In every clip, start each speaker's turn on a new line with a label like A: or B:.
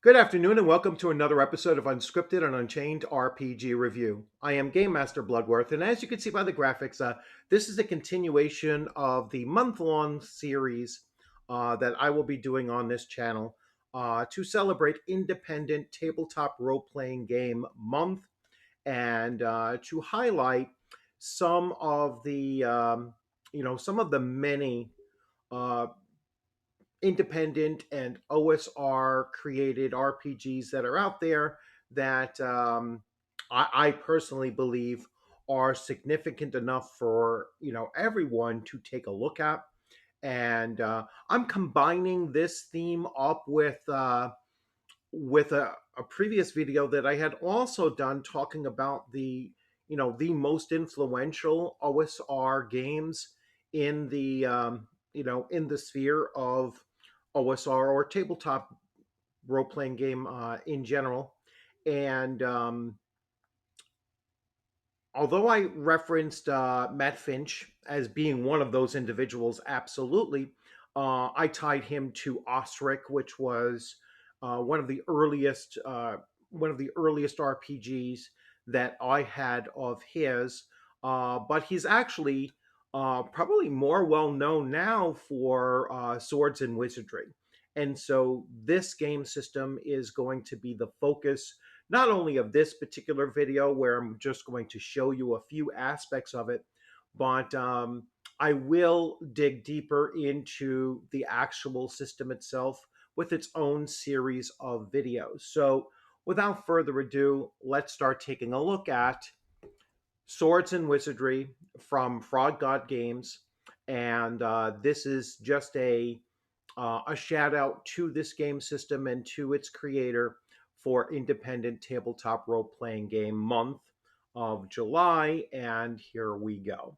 A: Good afternoon and welcome to another episode of Unscripted and Unchained RPG Review. I am Game Master Bloodworth, and as you can see by the graphics, this is a continuation of the month-long series that I will be doing on this channel to celebrate Independent Tabletop Role-Playing Game Month and to highlight some of the many uh, independent and OSR created RPGs that are out there that I personally believe are significant enough for everyone to take a look at. And I'm combining this theme up with a previous video that I had also done talking about the most influential OSR games in the sphere of OSR or tabletop role playing game in general. And although I referenced Matt Finch as being one of those individuals, absolutely, I tied him to Osric, which was one of the earliest RPGs that I had of his. But he's actually probably more well known now for Swords and Wizardry. And so this game system is going to be the focus not only of this particular video where I'm just going to show you a few aspects of it, but I will dig deeper into the actual system itself with its own series of videos. So without further ado, let's start taking a look at Swords and Wizardry from Fraud God Games. And this is just a shout out to this game system and to its creator for Independent Tabletop Role Playing Game Month of July. And here we go.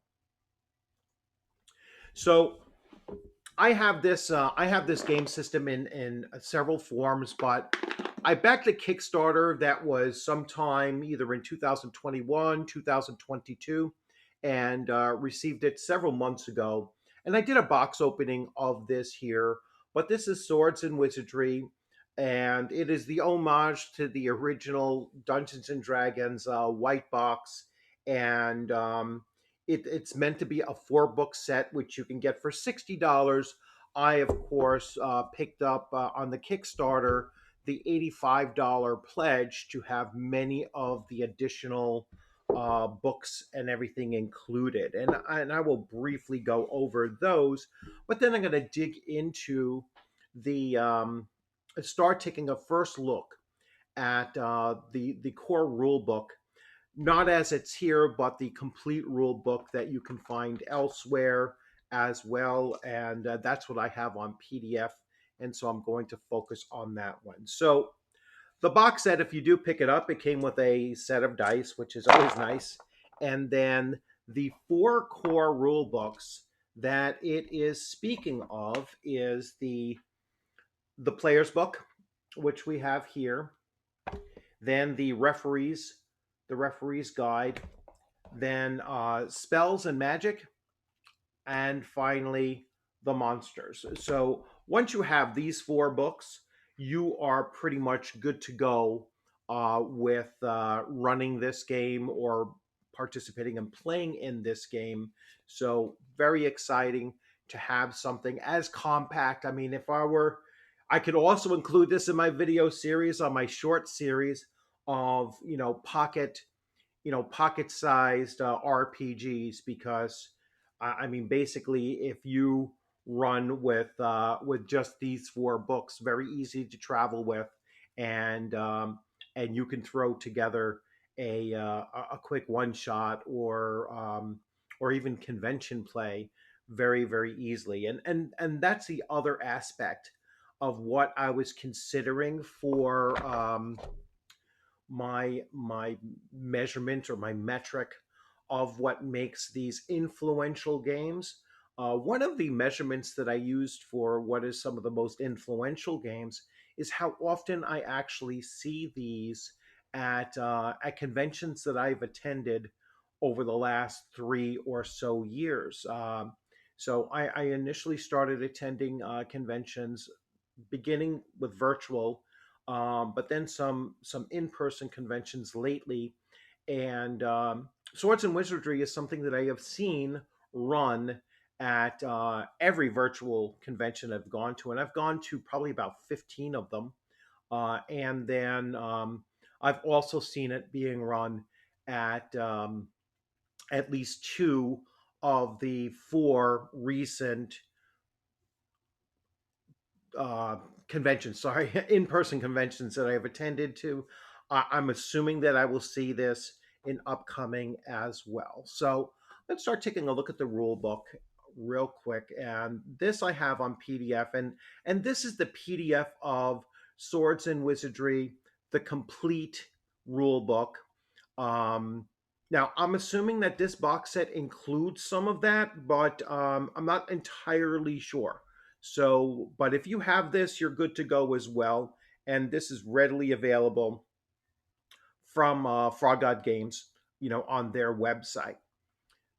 A: So I have this game system in several forms, but I backed a Kickstarter that was sometime either in 2021, 2022, and received it several months ago. And I did a box opening of this here, but this is Swords and Wizardry, and it is the homage to the original Dungeons and Dragons white box, and it's meant to be a 4 book set, which you can get for $60. I, of course, picked up on the Kickstarter the $85 pledge to have many of the additional books and everything included. And I will briefly go over those, but then I'm going to dig into the start taking a first look at the core rule book, not as it's here, but the complete rule book that you can find elsewhere as well. And that's what I have on PDF. And so I'm going to focus on that one. So the box set, if you do pick it up, it came with a set of dice, which is always nice. And then the 4 core rule books that it is speaking of is the player's book, which we have here, then the referee's guide, then spells and magic, and finally the monsters. So once you have these 4 books, you are pretty much good to go with running this game or participating and playing in this game. So very exciting to have something as compact. I mean, I could also include this in my video series on my short series of pocket sized RPGs, because I mean basically if you run with just these 4 books, very easy to travel with, and and you can throw together a quick one shot or even convention play very easily. And that's the other aspect of what I was considering for my measurement or my metric of what makes these influential games. One of the measurements that I used for what is some of the most influential games is how often I actually see these at conventions that I've attended over the last 3 or so years. So I initially started attending conventions, beginning with virtual but then some in-person conventions lately. And Swords and Wizardry is something that I have seen run at every virtual convention I've gone to, and I've gone to probably about 15 of them. And then I've also seen it being run at least two of the four recent uh, conventions, sorry, in-person conventions that I have attended to. I'm assuming that I will see this in upcoming as well. So let's start taking a look at the rule book real quick. And this I have on PDF, and this is the PDF of Swords and Wizardry, the complete rule book. Um, Now, I'm assuming that this box set includes some of that, but I'm not entirely sure. So, but if you have this, you're good to go as well. And this is readily available from Frog God Games, on their website.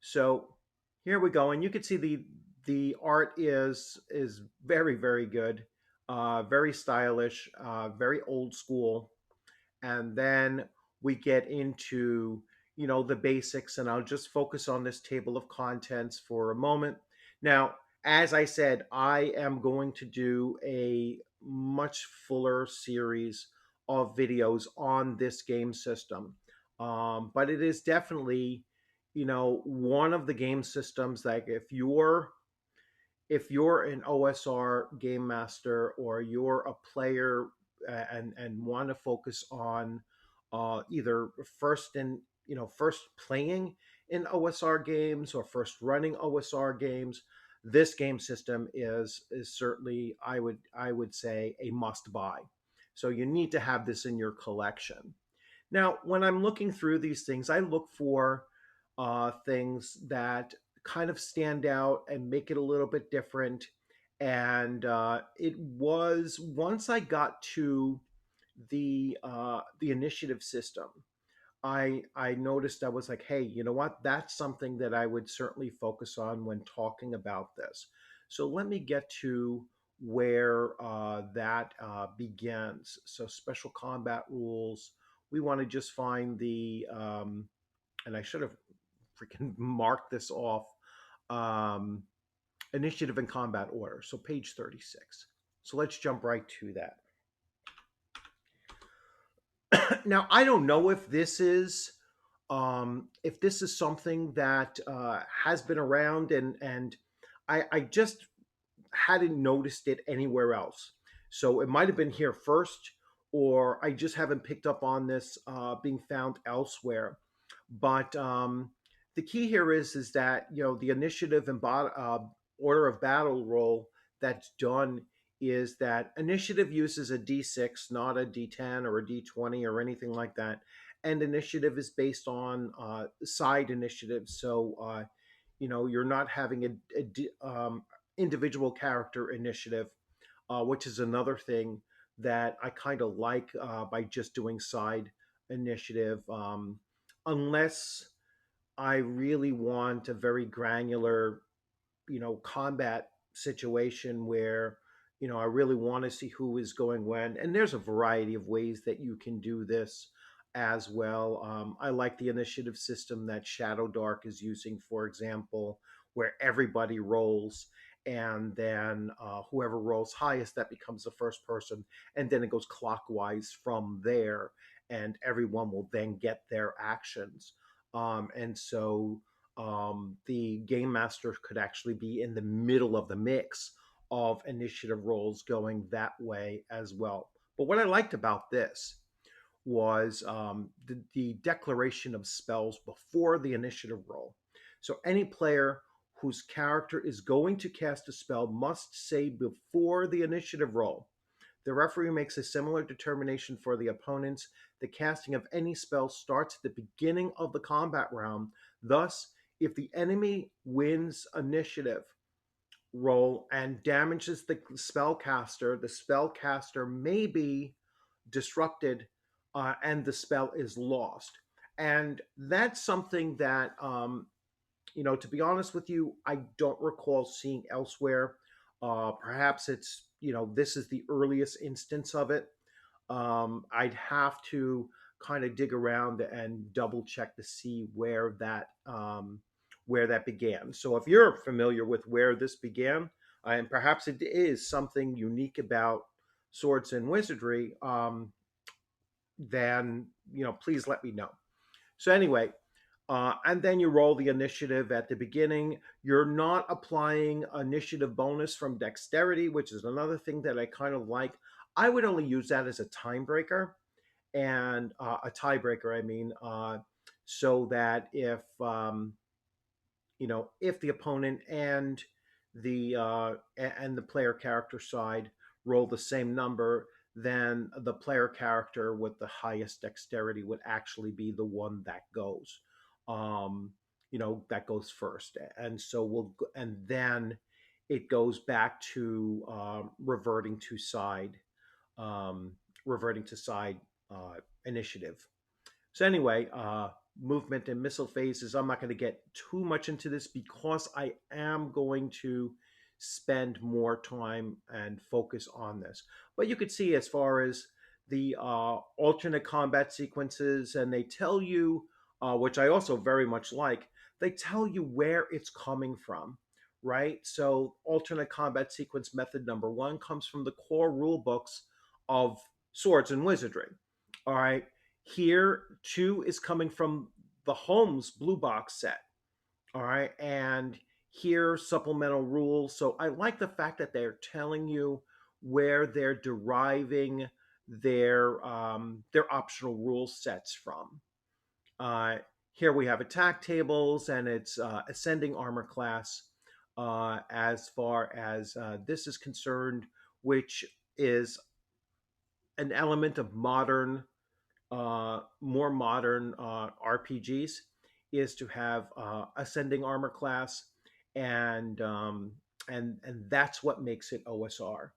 A: So here we go, and you can see the art is very good, very stylish, very old school. And then we get into the basics, and I'll just focus on this table of contents for a moment. Now, as I said, I am going to do a much fuller series of videos on this game system, but it is definitely one of the game systems, like if you're an OSR game master, or you're a player, and want to focus on either first playing in OSR games, or first running OSR games, this game system is certainly, I would say, a must buy. So you need to have this in your collection. Now, when I'm looking through these things, I look for things that kind of stand out and make it a little bit different. And it was once I got to the initiative system, I noticed, I was like, hey, you know what? That's something that I would certainly focus on when talking about this. So let me get to where that begins. So special combat rules. We want to just find and I should have freaking marked this off. Um, Initiative and combat order. So page 36. So let's jump right to that. Now, I don't know if this is something that has been around, and I just hadn't noticed it anywhere else. So it might have been here first, or I just haven't picked up on this being found elsewhere. But the key here is that the initiative and order of battle roll that's done is that initiative uses a d6, not a d10 or a d20 or anything like that. And initiative is based on side initiatives. So, you're not having individual character initiative, which is another thing that I kind of like by just doing side initiative, unless I really want a very granular combat situation where I really want to see who is going when. And there's a variety of ways that you can do this as well. I like the initiative system that Shadow Dark is using, for example, where everybody rolls, and then whoever rolls highest, that becomes the first person, and then it goes clockwise from there, and everyone will then get their actions. And so the game master could actually be in the middle of the mix of initiative rolls going that way as well. But what I liked about this was the declaration of spells before the initiative roll. So any player whose character is going to cast a spell must say before the initiative roll. The referee makes a similar determination for the opponents. The casting of any spell starts at the beginning of the combat round. Thus, if the enemy wins initiative roll and damages the spellcaster may be disrupted, and the spell is lost. And that's something that, to be honest with you, I don't recall seeing elsewhere. Perhaps this is the earliest instance of it. I'd have to kind of dig around and double check to see where that began. So if you're familiar with where this began, and perhaps it is something unique about swords and wizardry, then please let me know. So anyway, and then you roll the initiative at the beginning. You're not applying initiative bonus from dexterity, which is another thing that I kind of like. I would only use that as a time breaker and a tiebreaker. I mean, so that if the opponent and the player character side roll the same number, then the player character with the highest dexterity would actually be the one that goes. Um, that goes first, and so and then it goes back to um, reverting to side initiative. So anyway, movement and missile phases. I'm not going to get too much into this because I am going to spend more time and focus on this. But you could see as far as the alternate combat sequences, and they tell you, which I also very much like, they tell you where it's coming from, right? So alternate combat sequence method number one comes from the core rule books of swords and wizardry. All right, here, two is coming from the Holmes Blue Box set. All right. And here, supplemental rules. So I like the fact that they're telling you where they're deriving their optional rule sets from. Uh, Here we have attack tables, and it's ascending armor class as far as this is concerned, which is an element of more modern RPGs, is to have ascending armor class, and and that's what makes it OSR.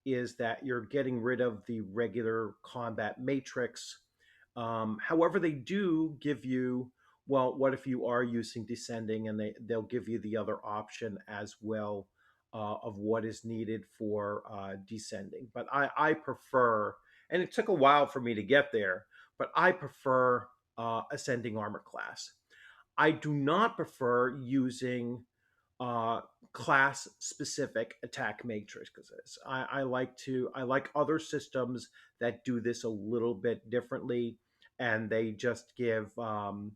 A: Is that you're getting rid of the regular combat matrix. However, they do give you, well, what if you are using descending, and they'll give you the other option as well of what is needed for descending. But I prefer, and it took a while for me to get there, but I prefer ascending armor class. I do not prefer using uh, class specific attack matrices. I like other systems that do this a little bit differently, and they give two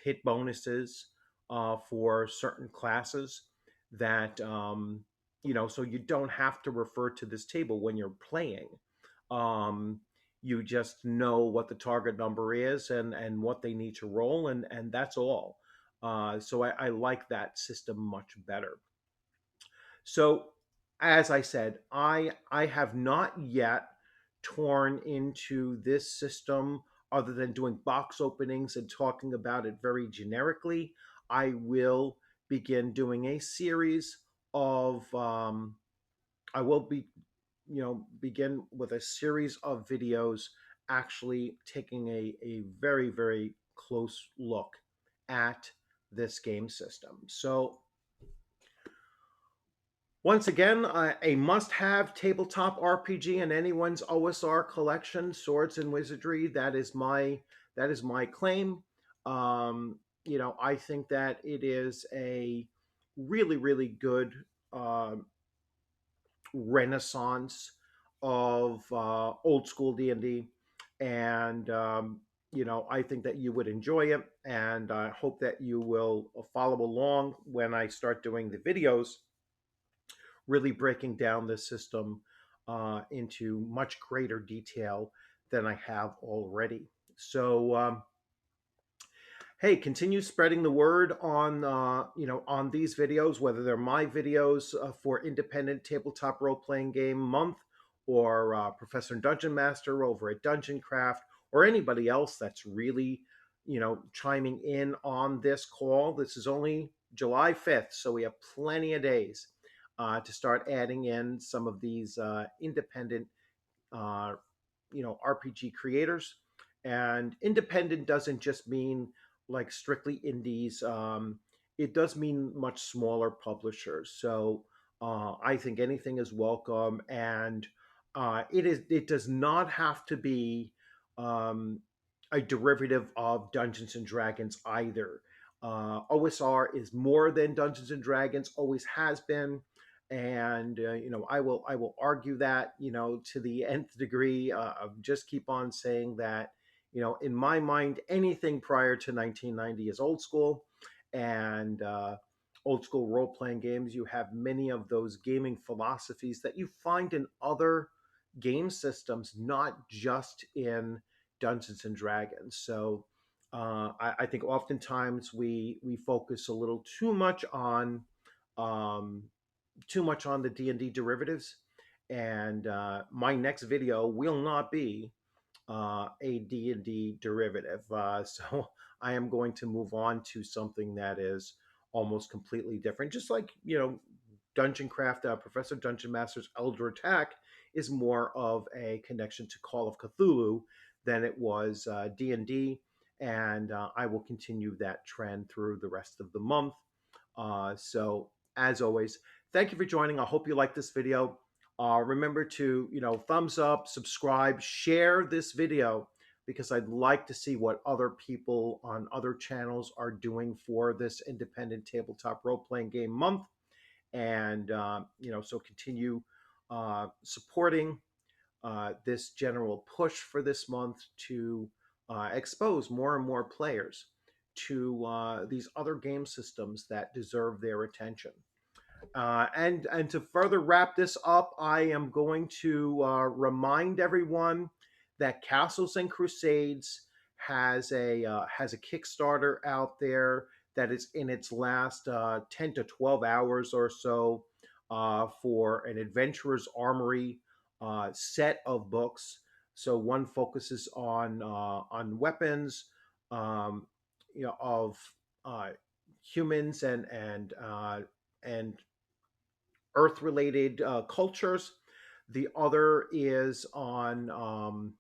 A: hit bonuses for certain classes that so you don't have to refer to this table when you're playing. Um, you just know what the target number is and what they need to roll, and that's all. So I like that system much better. So, as I said, I have not yet torn into this system other than doing box openings and talking about it very generically. I will begin doing a series of I will be begin with a series of videos actually taking a very, very close look at this game system. So once again, a must-have tabletop RPG in anyone's OSR collection, Swords and Wizardry. That is my claim. I think that it is a really, really good uh, renaissance of old school D&D, and I think that you would enjoy it, and I hope that you will follow along when I start doing the videos, really breaking down this system into much greater detail than I have already. So, hey, continue spreading the word on on these videos, whether they're my videos for Independent Tabletop Role Playing Game Month, or Professor and Dungeon Master over at Dungeon Craft, or anybody else that's really chiming in on this call. This is only July 5th, so we have plenty of days to start adding in some of these independent uh, RPG creators. And independent doesn't just mean like strictly indies. It does mean much smaller publishers. So I think anything is welcome, and It does not have to be um, a derivative of Dungeons and Dragons either. OSR is more than Dungeons and Dragons, always has been, and I will argue that to the nth degree. Just keep on saying that in my mind, anything prior to 1990 is old school, and old school role playing games. You have many of those gaming philosophies that you find in other game systems, not just in Dungeons and Dragons. So I think oftentimes we focus a little um, too much on the D&D derivatives, and my next video will not be a D&D derivative. So I am going to move on to something that is almost completely different. Just like Dungeon Craft, Professor Dungeon Master's Elder Attack is more of a connection to Call of Cthulhu than it was D&D, and I will continue that trend through the rest of the month. So as always, thank you for joining. I hope you like this video. Remember to thumbs up, subscribe, share this video, because I'd like to see what other people on other channels are doing for this independent tabletop role playing game month. And so continue supporting this general push for this month to expose more and more players to these other game systems that deserve their attention. And to further wrap this up, I am going to remind everyone that Castles and Crusades has a Kickstarter out there that is in its last 10 to 12 hours or so for an Adventurer's Armory set of books. So one focuses on weapons, um, of uh, humans and earth related cultures. The other is on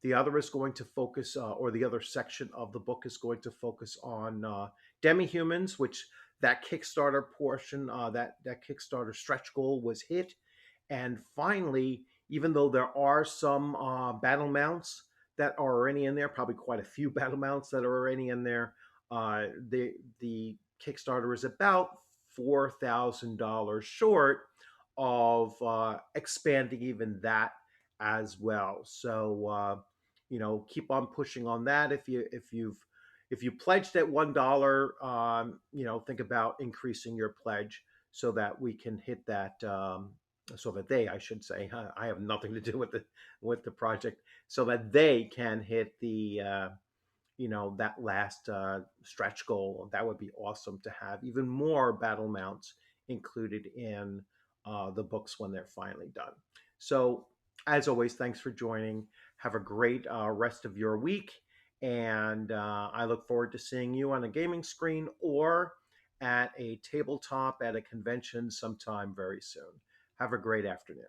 A: the other is going to focus, or the other section of the book is going to focus on demi-humans, which that Kickstarter portion, that Kickstarter stretch goal was hit. And finally, even though there are some battle mounts that are already in there, probably quite a few battle mounts that are already in there, the Kickstarter is about $4,000 short of expanding even that as well. So keep on pushing on that. If you pledged at $1, think about increasing your pledge so that we can hit that. So that they, I should say, I have nothing to do with the project, so that they can hit the that last stretch goal. That would be awesome to have even more battle mounts included in the books when they're finally done. So, as always, thanks for joining. Have a great rest of your week. And I look forward to seeing you on a gaming screen or at a tabletop at a convention sometime very soon. Have a great afternoon.